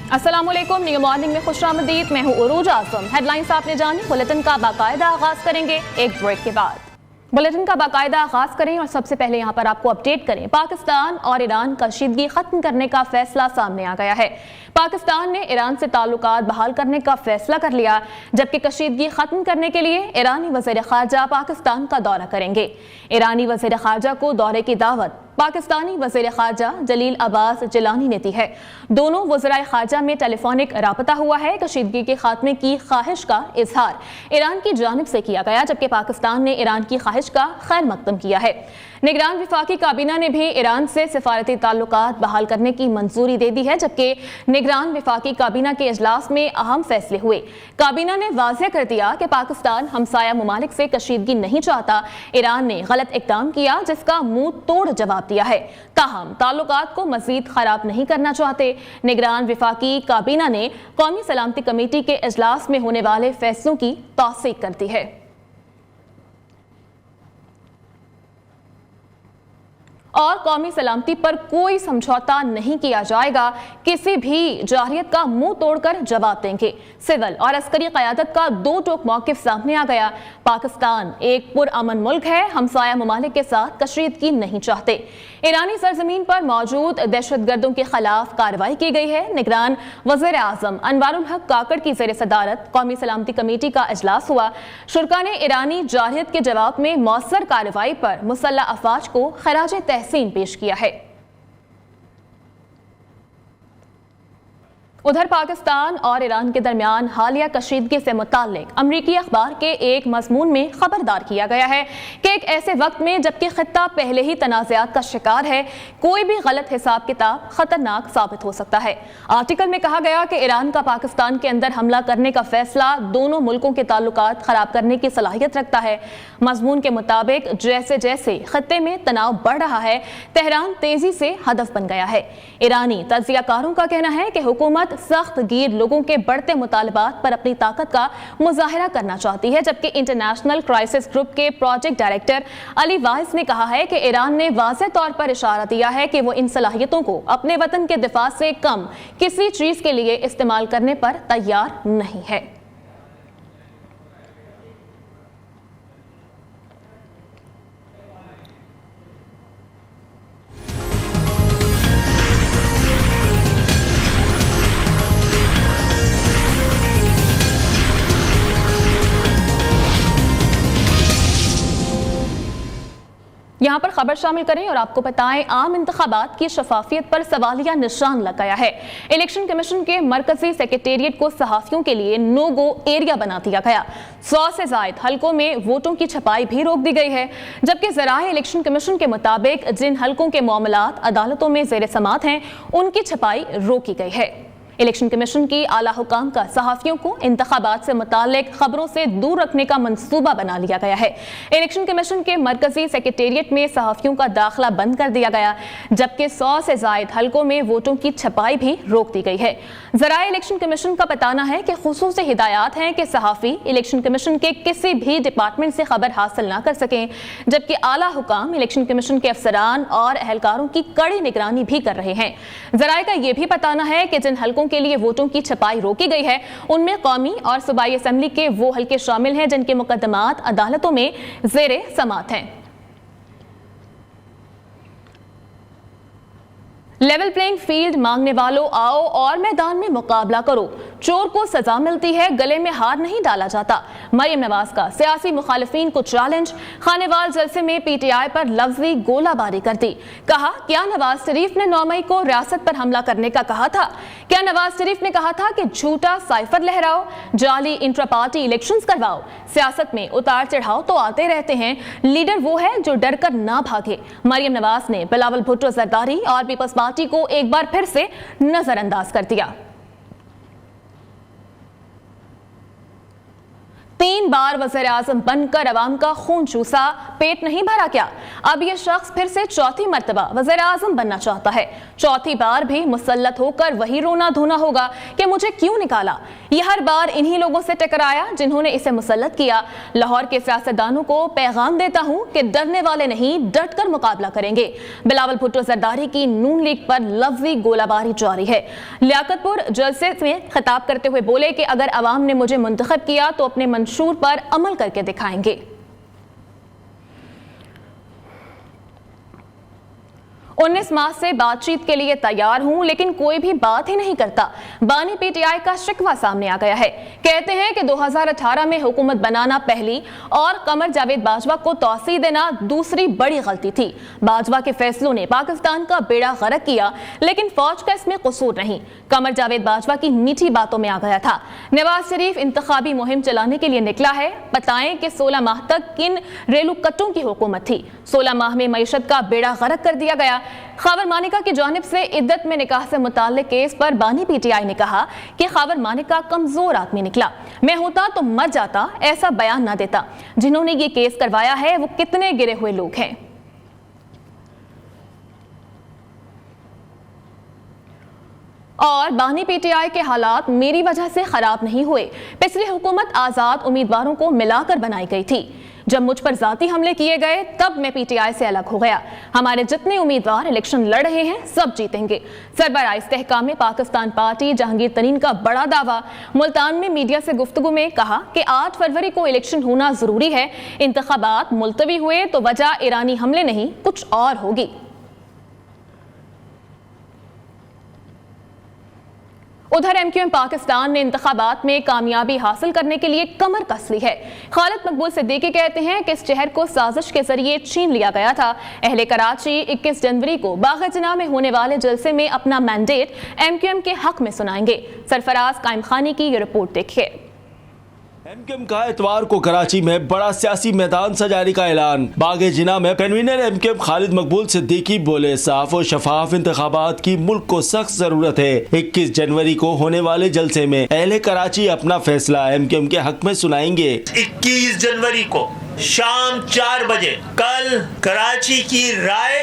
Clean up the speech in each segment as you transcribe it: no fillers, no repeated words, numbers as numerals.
अस्सलाम वालेकुम, new morning में खुशामदीद। मैं हूँ उरूज आजम। हेडलाइंस आपने जानी, बुलेटिन का बाकायदा आगाज करेंगे एक ब्रेक के बाद। बुलेटिन का बाकायदा आगाज करें और सबसे पहले यहाँ पर आपको अपडेट करें। पाकिस्तान और ईरान कशीदगी खत्म करने का फैसला सामने आ गया है। पाकिस्तान ने ईरान से ताल्लुकात बहाल करने का फैसला कर लिया, जबकि कशीदगी खत्म करने के लिए ईरानी वज़ीर ख़ारजा पाकिस्तान का दौरा करेंगे। ईरानी वज़ीर ख़ारजा को दौरे की दावत पाकिस्तानी वज़ीर ख़ारजा जलील अब्बास जिलानी ने दी है। दोनों वज़राए ख़ारजा में टेलीफोनिक राबता हुआ है। कशीदगी के खात्मे की ख्वाहिश का इजहार ईरान की जानिब से किया गया, जबकि पाकिस्तान ने ईरान की ख्वाहिश का खैर मकदम किया है। निगरान विफाकी काबीना ने भी ईरान से सिफारती ताल्लुकात बहाल करने की मंजूरी दे दी है, जबकि निगरान विफाकी काबीना के इजलास में अहम फैसले हुए। काबीना ने वाज़ेह कर दिया कि पाकिस्तान हमसाया ममालिक से कशीदगी नहीं चाहता। ईरान ने गलत इक़दाम किया, जिसका मुंह तोड़ जवाब दिया है, ताहम ताल्लुकात को मजीद खराब नहीं करना चाहते। निगरान विफाकी काबीना ने कौमी सलामती कमेटी के इजलास में होने वाले फैसलों की तौसीक कर दी है। और कौमी सलामती पर कोई समझौता नहीं किया जाएगा, किसी भी जारहियत का मुंह तोड़कर जवाब देंगे। सिविल और अस्करी क़यादत का दो टोक मौक़िफ़ सामने आ गया। पाकिस्तान एक पुरअमन मुल्क है, हमसाया ममालिक के साथ कशीदगी नहीं चाहते। ईरानी सरजमीन पर मौजूद दहशतगर्दों के खिलाफ कार्रवाई की गई है। निगरान वज़ीर आज़म अनवारुल हक काकड़ की ज़ेर सदारत कौमी सलामती कमेटी का इजलास हुआ। शुरका ने ईरानी जारहियत के जवाब में मौसर कार्रवाई पर मुसल्लह अफवाज को खराज तहसीन पेश किया है। उधर पाकिस्तान और ईरान के दरमियान हालिया कशीदगी से मुताल्लिक अमरीकी अखबार के एक मजमून में खबरदार किया गया है कि एक ऐसे वक्त में जबकि खित्ता पहले ही तनाज़ात का शिकार है, कोई भी गलत हिसाब किताब खतरनाक साबित हो सकता है। आर्टिकल में कहा गया कि ईरान का पाकिस्तान के अंदर हमला करने का फैसला दोनों मुल्कों के ताल्लुकात खराब करने की सलाहियत रखता है। मजमून के मुताबिक जैसे जैसे खित्ते में तनाव बढ़ रहा है, तेहरान तेजी से हदफ बन गया है। ईरानी तज्जियाकारों का कहना है कि हुकूमत सख्त गिर लोगों के बढ़ते मुतालबात पर अपनी ताकत का मुजाहिरा करना चाहती है, जबकि इंटरनेशनल क्राइसिस ग्रुप के प्रोजेक्ट डायरेक्टर अली वाइस ने कहा है कि ईरान ने वाज़ेह तौर पर इशारा दिया है कि वो इन सलाहियतों को अपने वतन के दिफा से कम किसी चीज के लिए इस्तेमाल करने पर तैयार नहीं है। यहाँ पर खबर शामिल करें और आपको बताएं, आम इंतखाबात की शफाफियत पर सवालिया निशान लगाया है। इलेक्शन कमीशन के मरकजी सेक्रेटेरिएट को सहाफियों के लिए नो गो एरिया बना दिया गया। 100 से ज्यादा हलकों में वोटों की छपाई भी रोक दी गई है, जबकि ज़राए इलेक्शन कमीशन के मुताबिक जिन हलकों के मामलात अदालतों में ज़ेर समात हैं, उनकी छपाई रोकी गई है। इलेक्शन कमीशन की आला हुकाम का सहाफियों को इंतखाबात से मुताल्लिक खबरों से दूर रखने का मंसूबा बना लिया गया है। इलेक्शन कमीशन के मरकजी सेक्रेटेरिएट में सहाफियों का दाखिला बंद कर दिया गया, जबकि 100 से ज्यादा हलकों में वोटों की छपाई भी रोक दी गई है। ज़राए इलेक्शन कमीशन का बताना है कि खुसूसी हिदायत हैं कि सहाफी इलेक्शन कमीशन के किसी भी डिपार्टमेंट से खबर हासिल ना कर सकें, जबकि आला हुकाम इलेक्शन कमीशन के अफसरान और एहलकारों की कड़ी निगरानी भी कर रहे हैं। ज़राए का यह भी बताना है कि जिन हलकों के लिए वोटों की छपाई रोकी गई है, उनमें कौमी और सूबाई असेंबली के वो हलके शामिल हैं जिनके मुकदमात अदालतों में ज़ेरे समात हैं। लेवल प्लेइंग फील्ड मांगने वालों, आओ और मैदान में मुकाबला करो। चोर को सजा मिलती है, गले में हार नहीं डाला जाता। मरियम नवाज का सियासी मुखालिफिन को चैलेंज। खानेवाल जलसे में पीटीआई पर लफ्जी गोलाबारी कर दी। कहा, क्या नवाज शरीफ ने 9 मई को रियासत पर हमला करने का कहा था? क्या नवाज शरीफ ने कहा था कि झूठा साइफर लहराओ, जाली इंट्रा पार्टी इलेक्शंस करवाओ? सियासत में उतार चढ़ाव तो आते रहते हैं, लीडर वो है जो डर कर ना भागे। मरियम नवाज ने बिलावल भुट्टो जरदारी और पीपल्स पार्टी को एक बार फिर से नजरअंदाज कर दिया। 3 बार वज़ीर आज़म बनकर अवाम का खून चूसा, पेट नहीं भरा क्या? अब ये शख्स फिर से चौथी मर्तबा वज़ीर आज़म बनना चाहता है। चौथी बार भी मुसल्लत होकर वही रोना धोना होगा कि मुझे क्यों निकाला। ये हर बार इन्हीं लोगों से टकराया जिन्होंने इसे मुसल्लत किया। लाहौर के सियासतदानों को पैगाम देता हूँ कि डरने वाले नहीं, डट कर मुकाबला करेंगे। बिलावल भुट्टो जरदारी की नून लीग पर लफ्जी गोलाबारी जारी है। लियाकतपुर जलसे में खिताब करते हुए बोले कि अगर अवाम ने मुझे मुंतखब किया तो अपने मंशूर पर अमल करके दिखाएंगे। 19 माह से बातचीत के लिए तैयार हूं, लेकिन कोई भी बात ही नहीं करता। बानी पीटीआई का शिकवा सामने आ गया है। कहते हैं कि 2018 में हुकूमत बनाना पहली और कमर जावेद बाजवा को तौसीह देना दूसरी बड़ी गलती थी। बाजवा के फैसलों ने पाकिस्तान का बेड़ा गर्क किया, लेकिन फौज का इसमें कसूर नहीं। कमर जावेद बाजवा की मीठी बातों में आ गया था। नवाज शरीफ इंतखाबी मुहिम चलाने के लिए निकला है। बताएं कि 16 माह तक किन रेलू कट्टों की हुकूमत थी। 16 माह में मईशत का बेड़ा गर्क कर दिया गया। खावर मानिका की जानिब से इद्दत में निकाह से मुताल्लिक केस पर बानी पीटीआई ने कहा कि खावर मानिका कमजोर आदमी निकला। मैं होता तो मर जाता, ऐसा बयान ना देता। जिन्होंने ये केस करवाया है वो कितने गिरे हुए लोग हैं। और बानी पीटीआई के हालात मेरी वजह से खराब नहीं हुए। पिछली हुकूमत आजाद उम्मीदवारों को मिलाकर बनाई गई थी। जब मुझ पर जाती हमले किए गए तब मैं पीटीआई से अलग हो गया। हमारे जितने उम्मीदवार इलेक्शन लड़ रहे हैं सब जीतेंगे। सरबराह इस्तेहकाम में पाकिस्तान पार्टी जहांगीर तरीन का बड़ा दावा। मुल्तान में मीडिया से गुफ्तगू में कहा कि 8 फरवरी को इलेक्शन होना जरूरी है। इंतखाबात मुलतवी हुए तो वजह ईरानी हमले नहीं, कुछ और होगी। उधर एमक्यूएम पाकिस्तान ने इंतखाबात में कामयाबी हासिल करने के लिए कमर कस ली है। खालिद मकबूल सिद्दीकी कहते हैं कि इस शहर को साजिश के जरिए छीन लिया गया था। अहले कराची 21 जनवरी को बाग-ए-जिना में होने वाले जलसे में अपना मैंडेट एमक्यूएम के हक में सुनाएंगे। सरफराज कायम खानी की ये रिपोर्ट देखिए। एमक्यूएम का इतवार को कराची में बड़ा सियासी मैदान सजाने का ऐलान। बाग-ए-जिना में कन्वीनर एमक्यूएम खालिद मकबूल सिद्दीकी बोले, साफ और शफाफ इंतखाबात की मुल्क को सख्त जरूरत है। 21 जनवरी को होने वाले जलसे में अहले कराची अपना फैसला एमक्यूएम के हक में सुनाएंगे। 21 जनवरी को शाम 4 बजे कल कराची की राय,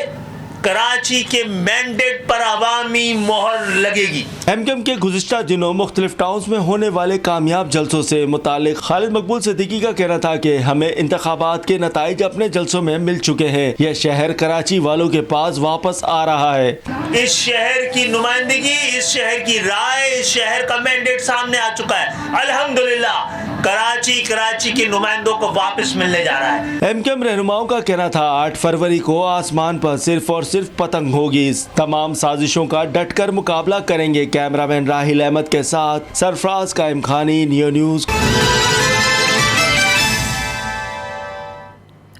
कराची के मैंडेट पर अवामी मोहर लगेगी। एमक्यूएम के गुज़िश्ता दिनों मुख्तलिफ टाउन्स में होने वाले कामयाब जलसों से मुतालिक खालिद मकबूल सिद्दीकी का कहना था कि हमें इंतखाबात के नताइज अपने जलसों में मिल चुके हैं। यह शहर कराची वालों के पास वापस आ रहा है। इस शहर की नुमाइंदगी, इस शहर की राय, इस शहर का मैंडेट सामने आ चुका है। अल्हम्दुलिल्लाह कराची के नुमाइंदों को वापस मिलने जा रहा है। एमक्यूएम रहनुमाओं का कहना था 8 फरवरी को आसमान पर सिर्फ और सिर्फ पतंग होगी। इस तमाम साजिशों का डटकर मुकाबला करेंगे। कैमरामैन राहिल अहमद के साथ सरफराज कायम खानी, नियो न्यूज़।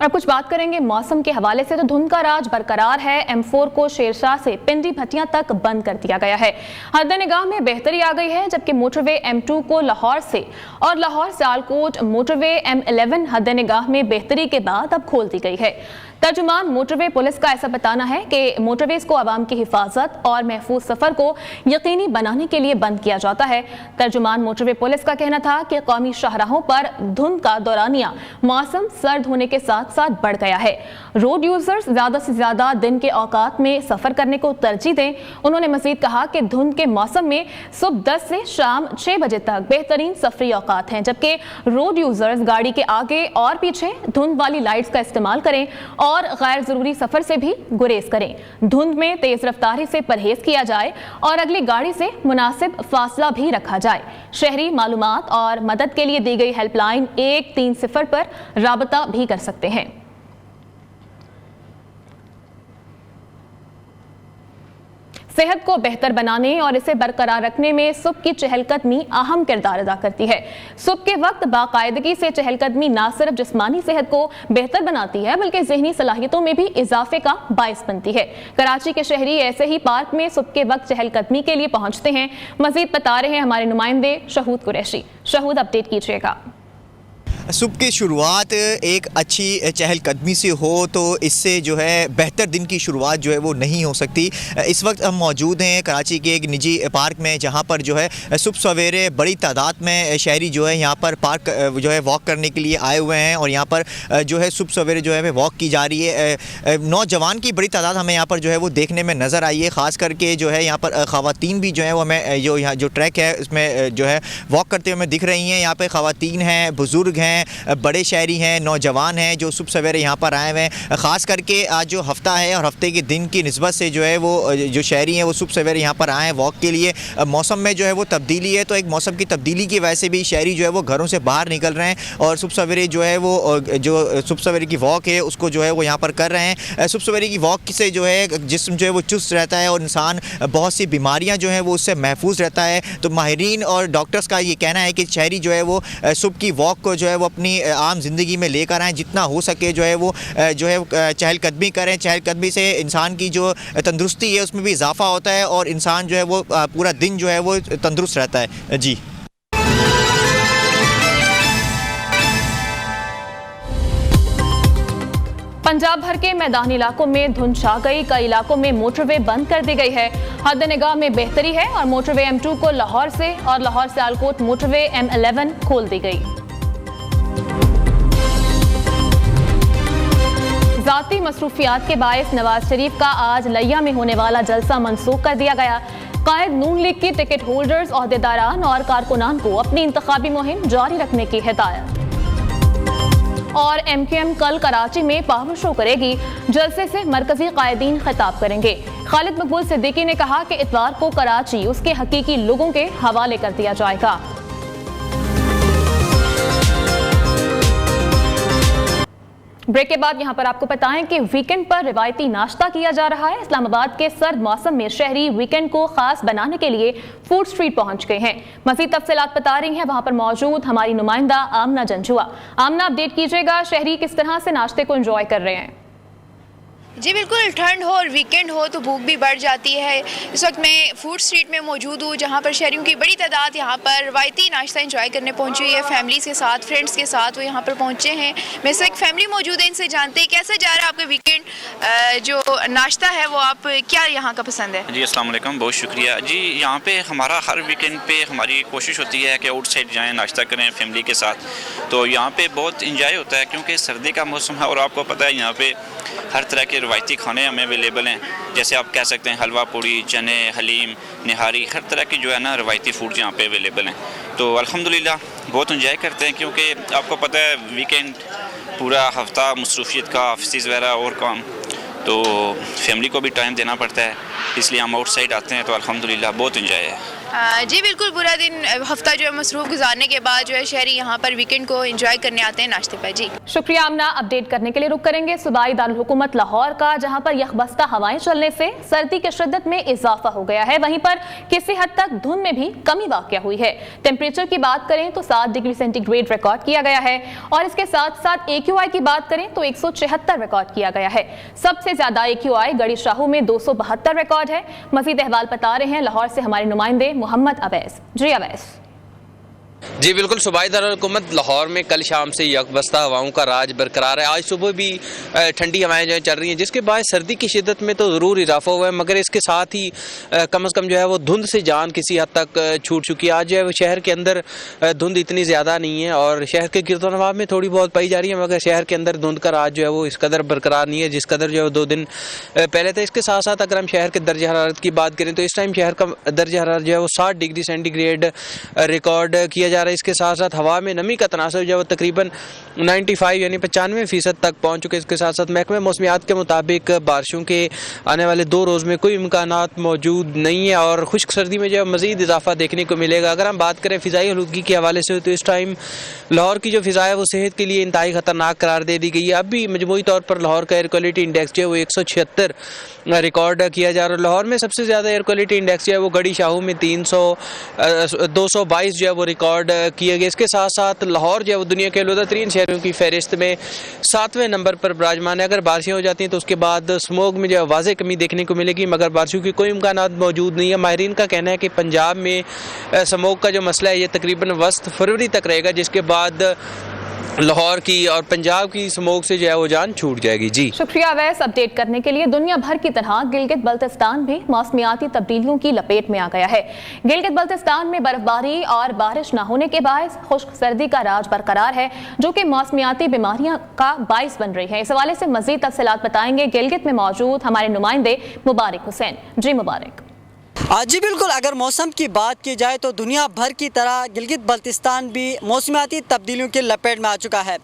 अब कुछ बात करेंगे मौसम के हवाले से। तो धुंध का राज बरकरार है। M4 को शेरशाह से पिंडी भटियां तक बंद कर दिया गया है। हद निगाह में बेहतरी आ गई है, जबकि मोटरवे M2 को लाहौर से और लाहौर सियालकोट मोटरवे M11 हद निगाह में बेहतरी के बाद अब खोल दी गई है। तर्जुमान मोटरवे पुलिस का ऐसा बताना है कि मोटरवेज को आवाम की हिफाजत और महफूज सफर को यकीनी बनाने के लिए बंद किया जाता है। तर्जुमान मोटरवे पुलिस का कहना था कि कौमी शाहराहों पर धुंध का दौरानिया मौसम सर्द होने के साथ साथ बढ़ गया है। रोड यूजर्स ज्यादा से ज्यादा दिन के औकात में सफर करने को तरजीह दें। उन्होंने मजीद कहा कि धुंध के मौसम में सुबह 10 से शाम 6 बजे तक बेहतरीन सफरी औकात हैं, जबकि रोड यूजर्स गाड़ी के आगे और पीछे धुंध वाली लाइट्स का इस्तेमाल करें और गैर जरूरी सफर से भी गुरेज करें। धुंध में तेज रफ्तारी से परहेज किया जाए और अगली गाड़ी से मुनासिब फासला भी रखा जाए। शहरी मालूमात और मदद के लिए दी गई हेल्पलाइन 130 पर राबता भी कर सकते हैं। सेहत को बेहतर बनाने और इसे बरकरार रखने में सुबह की चहलकदमी अहम किरदार अदा करती है। सुबह के वक्त बाकायदगी से चहलकदमी न सिर्फ जिस्मानी सेहत को बेहतर बनाती है, बल्कि ज़हनी सलाहियतों में भी इजाफे का बायस बनती है। कराची के शहरी ऐसे ही पार्क में सुबह के वक्त चहलकदमी के लिए पहुंचते हैं। मजीद बता रहे हैं हमारे नुमाइंदे शहूद कुरैशी। शहूद, अपडेट कीजिएगा। صبح کی شروعات ایک اچھی چہل قدمی سے ہو تو اس سے جو ہے بہتر دن کی شروعات جو ہے وہ نہیں ہو سکتی۔ اس وقت ہم موجود ہیں کراچی کے ایک نجی پارک میں، جہاں پر جو ہے صبح سویرے بڑی تعداد میں شہری جو ہے یہاں پر پارک جو ہے واک کرنے کے لیے آئے ہوئے ہیں، اور یہاں پر جو ہے صبح سویرے جو ہے واک کی جا رہی ہے۔ نوجوان کی بڑی تعداد ہمیں یہاں پر جو ہے وہ دیکھنے میں نظر آئی ہے، خاص کر کے جو ہے یہاں پر خواتین بھی جو ہے وہ ہمیں یہاں جو ٹریک ہے اس میں جو ہے واک کرتے ہوئے ہمیں دکھ رہی ہیں۔ یہاں پہ خواتین ہیں، بزرگ ہیں، بڑے شہری ہیں، نوجوان ہیں جو صبح سویرے یہاں پر آئے ہوئے ہیں۔ خاص کر کے آج جو ہفتہ ہے اور ہفتے کے دن کی نسبت سے جو ہے وہ جو شہری ہیں وہ صبح سویرے یہاں پر آئے ہیں واک کے لیے۔ موسم میں جو ہے وہ تبدیلی ہے، تو ایک موسم کی تبدیلی کی وجہ سے بھی شہری جو ہے وہ گھروں سے باہر نکل رہے ہیں اور صبح سویرے جو ہے وہ جو صبح سویرے کی واک ہے اس کو جو ہے وہ یہاں پر کر رہے ہیں۔ صبح سویرے کی واک سے جو ہے جسم جو ہے وہ چست رہتا ہے اور انسان بہت سی بیماریاں جو ہیں وہ اس سے محفوظ رہتا ہے۔ تو ماہرین اور ڈاکٹرز کا یہ کہنا ہے کہ شہری جو ہے وہ صبح کی واک کو جو ہے وہ اپنی عام زندگی میں لے کر آئیں، جتنا ہو سکے جو ہے وہ چہل قدمی کریں۔ چہل قدمی سے انسان کی جو تندرستی ہے اس میں بھی اضافہ ہوتا ہے اور انسان جو ہے وہ پورا دن جو ہے وہ تندرست رہتا ہے۔ جی پنجاب بھر کے میدانی علاقوں میں دھند چھا گئی، کئی علاقوں میں موٹر وے بند کر دی گئی ہے۔ حد نگاہ میں بہتری ہے اور موٹر وے M2 کو لاہور سے اور لاہور سے سیالکوٹ موٹر وے M11 کھول دی گئی۔ ذاتی مصروفیات کے باعث نواز شریف کا آج لیا میں ہونے والا جلسہ منسوخ کر دیا گیا۔ قائد نون لیگ کی ٹکٹ ہولڈرز، عہدیداران اور کارکنان کو اپنی انتخابی مہم جاری رکھنے کی ہدایت۔ اور MQM کل کراچی میں پاور شو کرے گی، جلسے سے مرکزی قائدین خطاب کریں گے۔ خالد مقبول صدیقی نے کہا کہ اتوار کو کراچی اس کے حقیقی لوگوں کے حوالے کر دیا جائے گا۔ بریک کے بعد یہاں پر آپ کو بتائیں کہ ویکنڈ پر روایتی ناشتہ کیا جا رہا ہے۔ اسلام آباد کے سرد موسم میں شہری ویکنڈ کو خاص بنانے کے لیے فوڈ سٹریٹ پہنچ گئے ہیں۔ مزید تفصیلات بتا رہی ہیں وہاں پر موجود ہماری نمائندہ آمنہ جنجوا۔ آمنہ، اپڈیٹ کیجیے گا، شہری کس طرح سے ناشتے کو انجوائے کر رہے ہیں؟ جی بالکل، ٹھنڈ ہو اور ویکینڈ ہو تو بھوک بھی بڑھ جاتی ہے۔ اس وقت میں فوڈ سٹریٹ میں موجود ہوں، جہاں پر شہریوں کی بڑی تعداد یہاں پر روایتی ناشتہ انجوائے کرنے پہنچی ہوئی ہے۔ فیملیز کے ساتھ، فرینڈس کے ساتھ وہ یہاں پر پہنچے ہیں۔ میں سے ایک فیملی موجود ہے، ان سے جانتے ہیں کیسا جا رہا ہے آپ کا ویکینڈ، جو ناشتہ ہے وہ آپ کیا یہاں کا پسند ہے؟ جی السلام علیکم، بہت شکریہ۔ جی یہاں پہ ہمارا ہر ویکینڈ پہ ہماری کوشش ہوتی ہے کہ آؤٹ سائڈ جائیں، ناشتہ کریں فیملی کے ساتھ، تو یہاں پہ بہت انجوائے ہوتا ہے کیونکہ سردی کا موسم ہے اور آپ کو پتہ ہے یہاں پہ ہر طرح کے روایتی کھانے ہمیں اویلیبل ہیں، جیسے آپ کہہ سکتے ہیں حلوہ پوڑی، چنے، حلیم، نہاری، ہر طرح کی جو ہے نا روایتی فوڈ یہاں پہ اویلیبل ہیں۔ تو الحمدللہ بہت انجوائے کرتے ہیں کیونکہ آپ کو پتہ ہے ویکینڈ پورا ہفتہ مصروفیت کا، آفسز وغیرہ اور کام، تو فیملی کو بھی ٹائم دینا پڑتا ہے، اس لیے ہم آؤٹ سائڈ آتے ہیں تو الحمدللہ بہت انجوائے ہے۔ جی بالکل، پورا دن ہفتہ جو ہے مصروف گزارنے کے بعد جو ہے شہری یہاں پر ویکینڈ کو انجوائے کرنے آتے ہیں ناشتے پر۔ جی شکریہ آمنہ، اپڈیٹ کرنے کے لیے رک کریں گے صوبائی دارالحکومت لاہور کا، جہاں پر یخبستہ ہوائیں چلنے سے سردی کی شدت میں اضافہ ہو گیا ہے، وہیں پر کسی حد تک دھند میں بھی کمی واقع ہوئی ہے۔ ٹیمپریچر کی بات کریں تو 7 ڈگری سینٹی گریڈ ریکارڈ کیا گیا ہے اور اس کے ساتھ ساتھ AQI کی بات کریں تو 176 ریکارڈ کیا گیا ہے۔ سب سے زیادہ AQI گڑی شاہو میں 272 ریکارڈ ہے۔ مزید احوال بتا رہے ہیں لاہور سے ہمارے نمائندے محمد اویس۔ جی اویس۔ جی بالکل، صوبائی دارالحکومت لاہور میں کل شام سے یکبستہ ہواؤں کا راج برقرار ہے۔ آج صبح بھی ٹھنڈی ہوائیں جو چل رہی ہیں، جس کے باعث سردی کی شدت میں تو ضرور اضافہ ہوا ہے، مگر اس کے ساتھ ہی کم از کم جو ہے وہ دھند سے جان کسی حد تک چھوٹ چکی ہے۔ آج جو ہے وہ شہر کے اندر دھند اتنی زیادہ نہیں ہے اور شہر کے گرد و نواح میں تھوڑی بہت پائی جا رہی ہے، مگر شہر کے اندر دھند کا راج جو ہے وہ اس قدر برقرار نہیں ہے جس قدر جو ہے 2 دن پہلے تھا۔ اس کے ساتھ ساتھ اگر ہم شہر کے درجہ حرارت کی بات کریں تو اس ٹائم شہر کا درجہ حرارت جو ہے وہ 60 ڈگری سینٹی گریڈ ریکارڈ کیا جا رہا ہے۔ اس کے ساتھ ساتھ ہوا میں نمی کا تناسب جو ہے وہ تقریباً 95 یعنی 95% تک پہنچ چکے۔ اس کے ساتھ ساتھ محکمہ موسمیات کے مطابق بارشوں کے آنے والے 2 روز میں کوئی امکانات موجود نہیں ہے اور خشک سردی میں جو ہے مزید اضافہ دیکھنے کو ملے گا۔ اگر ہم بات کریں فضائی آلودگی کے حوالے سے تو اس ٹائم لاہور کی جو فضا ہے وہ صحت کے لیے انتہائی خطرناک قرار دے دی گئی ہے۔ اب بھی مجموعی طور پر لاہور کا ایئر کوالٹی انڈیکس جو ہے وہ 176 ریکارڈ کیا جا رہا ہے۔ لاہور میں سب سے زیادہ ایئر کوالٹی انڈیکس جو ہے وہ گڑی شاہو میں 222 جو ہے وہ ریکارڈ کیا گیا۔ اس کے ساتھ ساتھ لاہور جو ہے وہ دنیا کے آلودہ ترین شہروں کی فہرست میں 7ویں نمبر پر براجمان ہے۔ اگر بارشیں ہو جاتی ہیں تو اس کے بعد اسموگ میں جو ہے واضح کمی دیکھنے کو ملے گی، مگر بارشوں کی کوئی امکانات موجود نہیں ہے۔ ماہرین کا کہنا ہے کہ پنجاب میں اسموگ کا جو مسئلہ ہے یہ تقریباً وسط فروری تک رہے گا، جس کے بعد लाहौर की और पंजाब की स्मोक से जो है वो जान छूट जाएगी। जी शुक्रिया अवैस। अपडेट करने के लिए। दुनिया भर की तरह गिलगित बल्तिस्तान भी मौसमियाती तब्दीलियों की लपेट में आ गया है। गिलगित बल्तिस्तान में बर्फबारी और बारिश न होने के बायस खुश्क सर्दी का राज बरकरार है, जो कि मौसमियाती बीमारियां का बायस बन रही है। इस हवाले से मजीद तफसीलात बताएंगे गिलगित में मौजूद हमारे नुमाइंदे मुबारक हुसैन। जी मुबारक। जी बिल्कुल, अगर मौसम की बात की जाए तो दुनिया भर की तरह गिलगित बल्तिस्तान भी मौसमियाती तब्दीलियों की लपेट में आ चुका है।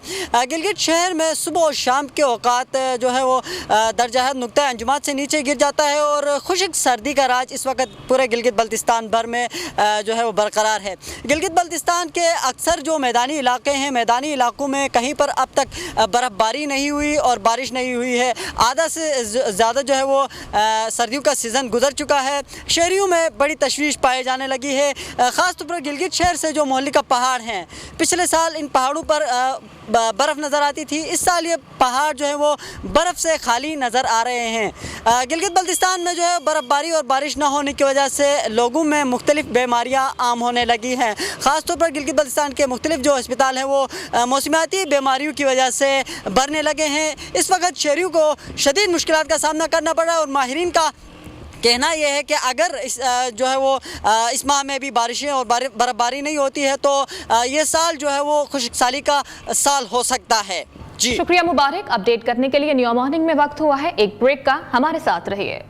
गिलगित शहर में सुबह और शाम के औकात जो है वो दर्जा नुक्ता अंजुमात से नीचे गिर जाता है और खुश्क सर्दी का राज इस वक्त पूरे गिलगित बल्तिस्तान भर में जो है वो बरकरार है। गिलगित बल्तिस्तान के अक्सर जो मैदानी इलाके हैं, मैदानी इलाकों में कहीं पर अब तक बर्फ़बारी नहीं हुई और बारिश नहीं हुई है। आधा से ज़्यादा जो है वो सर्दियों का सीज़न गुजर चुका है। शहरियों में बड़ी तशवीश पाई जाने लगी है, ख़ास तौर पर गिलगित शहर से जो मोहल्लिका पहाड़ हैं। पिछले साल इन पहाड़ों पर बर्फ़ नज़र आती थी, इस साल ये पहाड़ जो है वो बर्फ़ से खाली नज़र आ रहे हैं। गिलगित बल्तिस्तान में जो है बर्फ़बारी और बारिश ना होने की वजह से लोगों में मुख्तलिफ़ बीमारियाँ आम होने लगी हैं। ख़ास तौर पर गिलगित बल्तिस्तान के मुख्तलिफ़ जो अस्पताल हैं वो मौसमियाती बीमारियों की वजह से भरने लगे हैं। इस वक्त शहरियों को शदीद मुश्किलात का सामना करना पड़ रहा है और माहिरीन का कहना यह है कि अगर जो है वो इस माह में भी बारिशें और बर्फ़बारी नहीं होती है तो ये साल जो है वो खुशहाली का साल हो सकता है। जी शुक्रिया मुबारक। अपडेट करने के लिए न्यू मॉर्निंग में वक्त हुआ है एक ब्रेक का, हमारे साथ रहिए।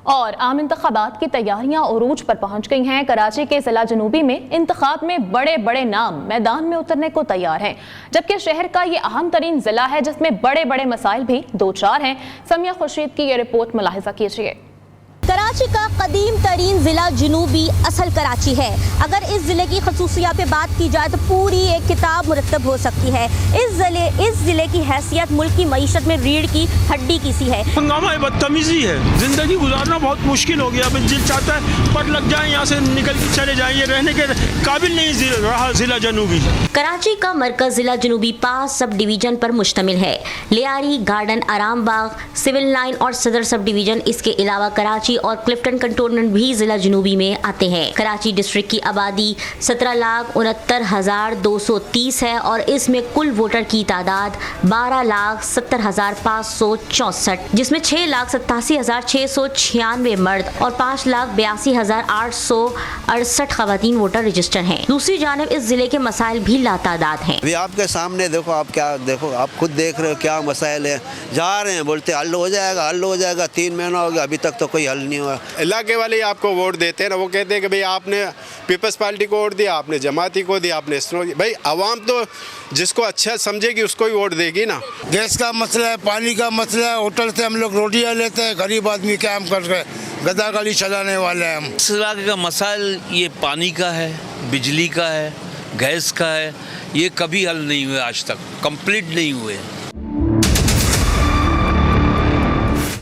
और आम इंतखाबात की तैयारियां उरूज पर पहुंच गई हैं। कराची के जिला जनूबी में इंतखाब में बड़े बड़े नाम मैदान में उतरने को तैयार हैं, जबकि शहर का ये अहम तरीन जिला है जिसमें बड़े बड़े मसाइल भी दो चार हैं। समिया खुर्शीद की ये रिपोर्ट मुलाहिजा कीजिए। कराची का कदीम तरीन जिला जनूबी असल कराची है। अगर इस जिले की खसूसियात पे बात की जाए तो पूरी एक किताब मुरतब हो सकती है। इस जिले की हैसियत मुल्क की मईशत में रीढ़ की हड्डी की सी है। हंगामा है, बदतमीजी है, जिंदगी गुजारना बहुत मुश्किल हो गया। दिल चाहता है पट लग जाए, यहाँ से निकल के चले जाए, ये रहने के काबिल नहीं रहा जिला जनूबी। कराची का मरकज जिला जनूबी 5 सब डिवीजन पर मुश्तमिल है। लियारी, गार्डन, आराम बाग, सिविल लाइन और सदर सब डिवीजन। इसके अलावा कराची और क्लिफ्टन कंटोनमेंट भी जिला जनूबी में आते हैं। कराची डिस्ट्रिक्ट की आबादी 17,69,230 है और इसमें कुल वोटर की तादाद 12,70,564, जिसमें 6,87,696 मर्द और 5,82,868 खवातीन वोटर रजिस्टर हैं। दूसरी जानिब इस जिले के मसाइल भी लातादाद हैं। अभी आपके सामने देखो, आप खुद देख रहे हो क्या मसाइल है। जा रहे हैं, बोलते हल हो जाएगा, 3 महीना हो गया, अभी तक तो कोई हल नहीं हुआ। इलाके वाले आपको वोट देते हैं ना, वो कहते हैं कि भाई आपने पीपल्स पार्टी को वोट दिया, आपने जमाती को दिया, आपने भाई आवाम तो जिसको अच्छा समझेगी उसको ही वोट देगी ना। गैस का मसला है, पानी का मसला है, होटल से हम लोग रोटियां लेते हैं, गरीब आदमी क्या हम कर रहे हैं, गद्दागाली चलाने वाले हैं हम। इस इलाके का मसाइल ये पानी का है, बिजली का है, गैस का है, ये कभी हल नहीं हुए, आज तक कंप्लीट नहीं हुए।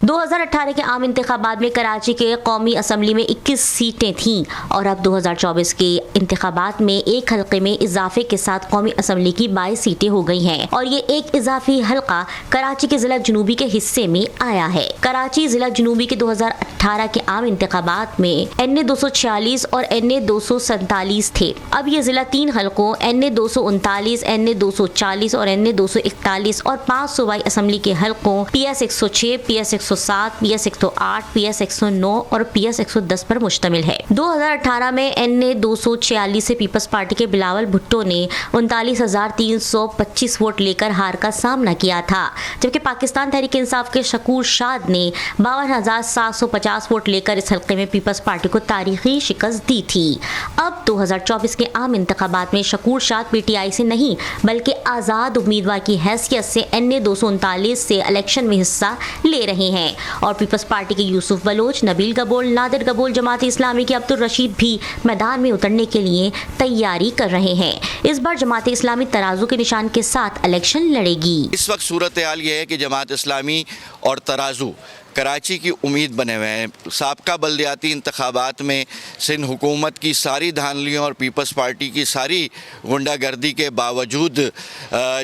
2018 के आम इंतखाबात में कराची के कौमी असम्बली में 21 सीटें थीं और अब 2024 के इंतखाबात में एक हल्के में इजाफे के साथ कौमी असम्बली की 22 सीटें हो गई हैं और ये एक इजाफी हल्का कराची के जिला जनूबी के हिस्से में आया है। कराची जिला जनूबी के 2018 के आम इंतखाबात में NA 246 और NA 247 थे। अब ये जिला 3 हल्कों NA 239, NA 240 और NA 241 और 5 सूबाई असम्बली के हल्कों PS 106, PS 107, PS 108, PS 109 और PS 110 पर मुश्तमिल है। 2018 में NA 246 से पीपल्स पार्टी के बिलावल भुट्टो ने 39,325 वोट लेकर हार का सामना किया था, जबकि पाकिस्तान तहरीक इंसाफ के शकूर शाद ने 52,750 वोट लेकर इस हल्के में पीपल्स पार्टी को तारीखी शिकस्त दी थी। अब 2024 के आम इंतखाबात में शकूर शाद PTI से नहीं बल्कि आज़ाद उम्मीदवार की हैसियत से NA 239 से इलेक्शन में हिस्सा ले रहे हैं और पीपल्स पार्टी के यूसुफ बलोच, नबील गबोल, नादिर गबोल, जमात इस्लामी के अब्दुल रशीद भी मैदान में उतरने के लिए तैयारी कर रहे हैं। इस बार जमात इस्लामी तराजू के निशान के साथ इलेक्शन लड़ेगी। इस वक्त सूरत हाल ये है कि जमात इस्लामी और तराजू कराची की उम्मीद बने हुए हैं। साबका बल्दियाती इंतखाबात में सिंध हुकूमत की सारी धांधलियों और पीपल्स पार्टी की सारी गुंडागर्दी के बावजूद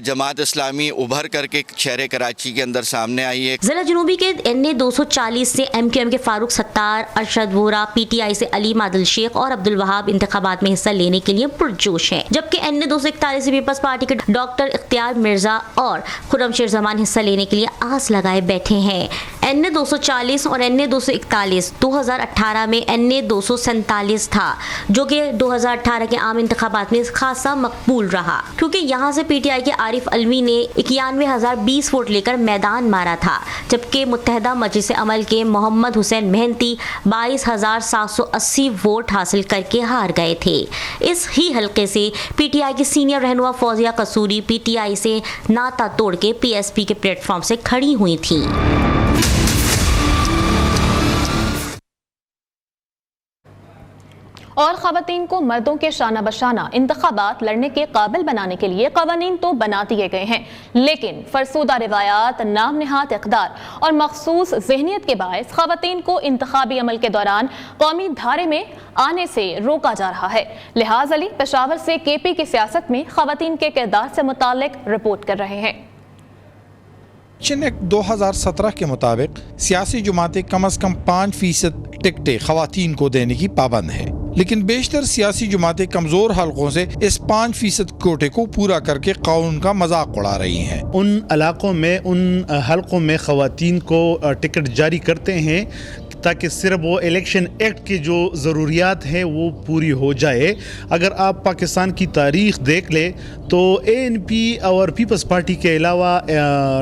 जमात इस्लामी उभर करके शहर कराची के अंदर सामने आई है। जिला जुनूबी के NA 240 से MQM के फारूक सत्तार, अरशद वोरा, PTI से अलीम आदिल शेख और अब्दुल वहाब इंतखाबात में हिस्सा लेने के लिए पुरजोश हैं, जबकि NA 241 से पीपल्स पार्टी के डॉक्टर इख्तियार मिर्जा और खुर्रमशेर जमान हिस्सा लेने के लिए आस लगाए बैठे हैं। NA 240 और NA 241 2018 में NA 247 था, जो कि 2018 के आम इंतखाबात में खासा मकबूल रहा, क्योंकि यहाँ से PTI के आरिफ अलवी ने 91,020 वोट लेकर मैदान मारा था, जबकि मुत्तहदा मजलिस अमल के मोहम्मद हुसैन मेहनती 22,780 वोट हासिल करके हार गए थे। इस ही हलके से PTI की सीनियर रहनुमा फौजिया कसूरी PTI से नाता तोड़ के PSP के प्लेटफॉर्म से खड़ी हुई थी। और ख़वातीन को मर्दों के शाना बशाना इंतखाबात लड़ने के काबिल बनाने के लिए कवानीन तो बना दिए गए हैं, लेकिन फरसूदा रिवायात, नाम नहाद इक़दार और मखसूस ज़हनियत के बायस ख़वातीन को इंतखाबी अमल के दौरान कौमी धारे में आने से रोका जा रहा है। लिहाज अली पेशावर से KP की सियासत में ख़वातीन के किरदार से मुतालिक रिपोर्ट कर रहे हैं। इलेक्शन एक्ट 2017 के मुताबिक सियासी जमातें कम अज़ कम 5% टिकटें ख़वातीन को देने की पाबंद है, लेकिन बेशतर सियासी जमातें कमज़ोर हलकों से इस 5% कोटे को पूरा करके कानून का मजाक उड़ा रही हैं। उन इलाकों में, उन हलकों में ख़वातीन को टिकट जारी करते हैं ताकि सिर्फ वो इलेक्शन एक्ट की जो ज़रूरियात हैं वो पूरी हो जाए। अगर आप पाकिस्तान की तारीख़ देख ले तो ANP और पीपल्स पार्टी के अलावा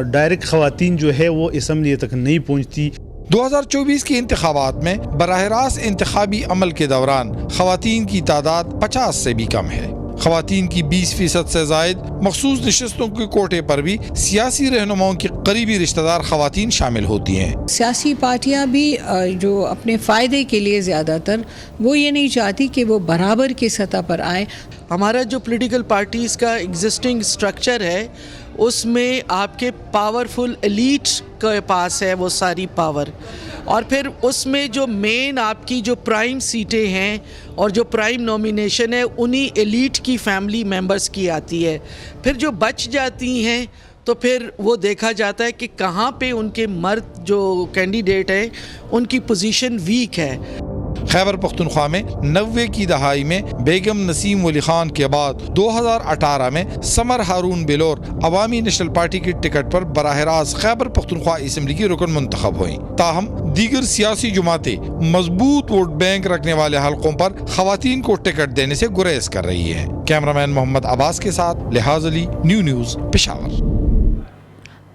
डायरेक्ट ख़वातीन जो है वो असम्बली तक नहीं पहुँचती। 2024 के इंतखाबात में बराह रास्त इंतखाबी अमल के दौरान ख़वातीन की तादाद 50 से भी कम है। ख़वातीन की 20% से ज़ायद मखसूस नशस्तों के कोटे पर भी सियासी रहनुमाओं की करीबी रिश्तेदार ख़वातीन शामिल होती हैं। सियासी पार्टियां भी जो अपने फ़ायदे के लिए ज़्यादातर वो ये नहीं चाहती कि वो बराबर की सतह पर आए। हमारा जो पॉलिटिकल पार्टीज़ का एग्जिस्टिंग स्ट्रक्चर है उसमें आपके पावरफुल एलीट के पास है वो सारी पावर, और फिर उसमें जो मेन आपकी जो प्राइम सीटें हैं और जो प्राइम नॉमिनेशन है उन्हीं एलीट की फैमिली मेंबर्स की आती है। फिर जो बच जाती हैं तो फिर वो देखा जाता है कि कहाँ पे उनके मर्द जो कैंडिडेट हैं उनकी पोजीशन वीक है। खैबर पख्तूनख्वा में 90 की दहाई में बेगम नसीम वली खान के बाद 2018 में समर हारून बिलोर अवामी नेशनल पार्टी की टिकट पर बराह रास्त खैबर पख्तूनख्वा असम्बली की रुकन मुंतखब हुई। ताहम दीगर सियासी जमातें मजबूत वोट बैंक रखने वाले हलकों पर ख़वातीन को टिकट देने से गुरेज कर रही है। कैमरामैन मोहम्मद अब्बास के साथ लिहाज अली, न्यूज़ पेशावर।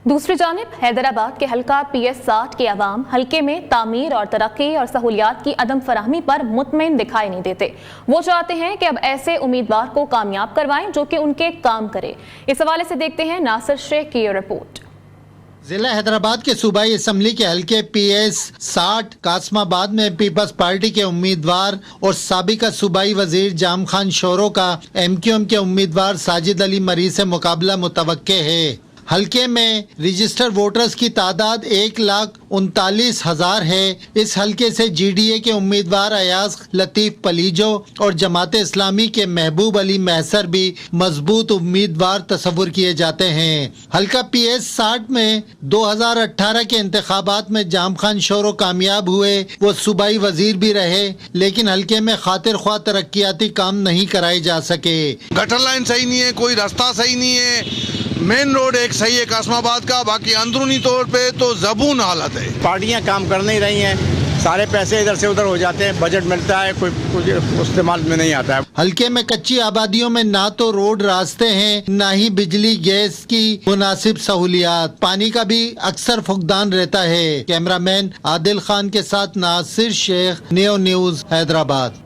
दूसरी जानिब हैदराबाद के हल्का PS60 के अवाम हल्के में तामीर और तरक्की और सहूलियात की अदम फराहमी पर मुतमईन दिखाई नहीं देते। वो चाहते हैं कि अब ऐसे उम्मीदवार को कामयाब करवाएं जो कि उनके काम करे। इस हवाले से देखते हैं नासिर शेख की रिपोर्ट। जिला हैदराबाद के सूबाई असम्बली के हल्के PS60 कासमाबाद में पीपल्स पार्टी के उम्मीदवार और साबिका सूबाई वजीर जाम खान शोरो का MQM के उम्मीदवार साजिद अली मरी से मुकाबला मुतवक्के है। हल्के में रजिस्टर्ड वोटर्स की तादाद 1,39,000 है। इस हल्के से GDA के उम्मीदवार अयाज लतीफ़ पलीजो और जमात इस्लामी के महबूब अली महसर भी मजबूत उम्मीदवार तस्वुर किए जाते हैं। हल्का PS60 में 2018 के इंतखाबात में जाम खान शोरो कामयाब हुए। वो सूबाई वजीर भी रहे, लेकिन हल्के में खातिर ख्वाह तरक्याती काम नहीं कराए जा सके। गटर लाइन सही नहीं है, कोई रास्ता सही नहीं है, मेन रोड एक सही है कासमाबाद का, बाकी अंदरूनी तौर पे तो ज़बून हालत है। पार्टियां काम कर नहीं रही हैं, सारे पैसे इधर से उधर हो जाते हैं, बजट मिलता है कोई कुछ इस्तेमाल में नहीं आता है। हल्के में कच्ची आबादियों में ना तो रोड रास्ते हैं, ना ही बिजली गैस की मुनासिब सहूलियात। पानी का भी अक्सर फुकदान रहता है। कैमरामैन आदिल खान के साथ नासिर शेख, न्यूज़ हैदराबाद।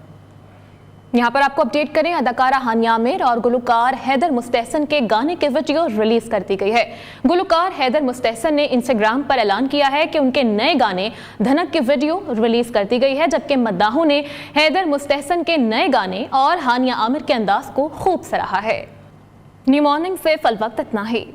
यहाँ पर आपको अपडेट करें, अदाकारा हानिया आमिर और गुलकार हैदर मुस्तहसन के गाने की वीडियो रिलीज कर दी गई है। गुलकार हैदर मुस्तहसन ने इंस्टाग्राम पर ऐलान किया है कि उनके नए गाने धनक की वीडियो रिलीज कर दी गई है, जबकि मद्दाहों ने हैदर मुस्तहसन के नए गाने और हानिया आमिर के अंदाज को खूब सराहा है। न्यू मॉर्निंग से फल वक्त इतना ही।